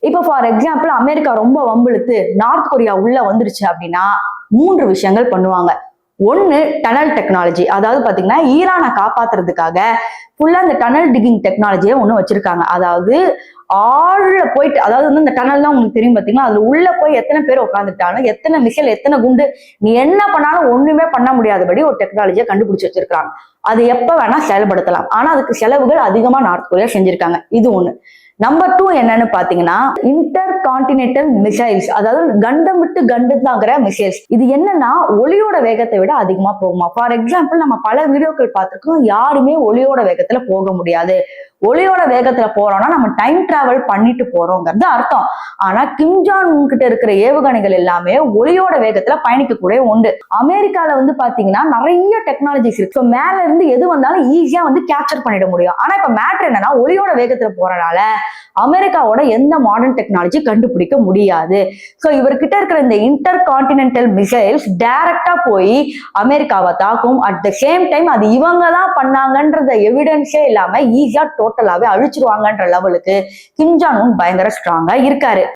இப்ப for example America ரொம்ப வம்பிழுத்து north Korea உள்ள வந்துருச்சு அப்படின்னா 3 விஷயங்கள் பண்ணுவாங்க. ஒன்னு டனல் டெக்னாலஜி, அதாவது பாத்தீங்கன்னா ஈரானை காப்பாத்துறதுக்காக ஃபுல்லா இந்த டனல் டிகிங் டெக்னாலஜியை ஒண்ணு வச்சிருக்காங்க. அதாவது ஆழ்ல போயிட்டு, அதாவது வந்து இந்த டனல் தான் உங்களுக்கு தெரியும் பாத்தீங்கன்னா, அதுல உள்ள போய் எத்தனை பேர் உட்காந்துட்டாலும் எத்தனை மிசைல் எத்தனை குண்டு நீ என்ன பண்ணாலும் ஒண்ணுமே பண்ண முடியாதபடி ஒரு டெக்னாலஜியை கண்டுபிடிச்சு வச்சிருக்காங்க. அது எப்ப வேணா செயல்படுத்தலாம். ஆனா அதுக்கு செலவுகள் அதிகமா நார்த் கொரியா செஞ்சிருக்காங்க. இது ஒண்ணு. நம்பர் 2 என்னன்னு பாத்தீங்கன்னா இன்டர் கான்டினென்டல் மிசைல்ஸ், அதாவது கண்டம் விட்டு கண்டம் தாங்கிற மிசைல்ஸ். இது என்னன்னா ஒளியோட வேகத்தை விட அதிகமா போகுமா. ஃபார் எக்ஸாம்பிள் நம்ம பல வீடியோக்கள் பார்த்திருக்கோம், யாருமே ஒளியோட வேகத்துல போக முடியாது. ஒளியோட வேகத்துல போறோம்னா நம்ம டைம் டிராவல் பண்ணிட்டு போறோங்கிறது அர்த்தம். ஆனா கிம் ஜாங் உன் கிட்ட இருக்கிற ஏவுகணைகள் எல்லாமே ஒளியோட வேகத்துல பயணிக்கக்கூடிய உண்டு. அமெரிக்கால வந்து பாத்தீங்கன்னா நிறைய டெக்னாலஜிஸ் இருக்கு. மேல இருந்து எது வந்தாலும் ஈஸியா வந்து கேப்சர் பண்ணிட முடியும். ஆனா இப்ப மேட்டர் என்னன்னா ஒளியோட வேகத்துல போறனால அமெரிக்காவோட எந்த மாடர்ன் டெக்னாலஜி கண்டுபிடிக்க முடியாது. சோ இவர்கிட்ட இருக்கிற இந்த இன்டர் கான்டினென்டல் மிசைல்ஸ் டைரக்டா போய் அமெரிக்காவை தாக்கும். அட் த சேம் டைம் அது இவங்க தான் பண்ணாங்கன்றத எவிடன்ஸே இல்லாம ஈஸியா டோட்டலாவே அழிச்சிருவாங்கன்ற லெவலுக்கு கிம் ஜாங் உன் பயங்கர ஸ்ட்ராங்கா இருக்காரு.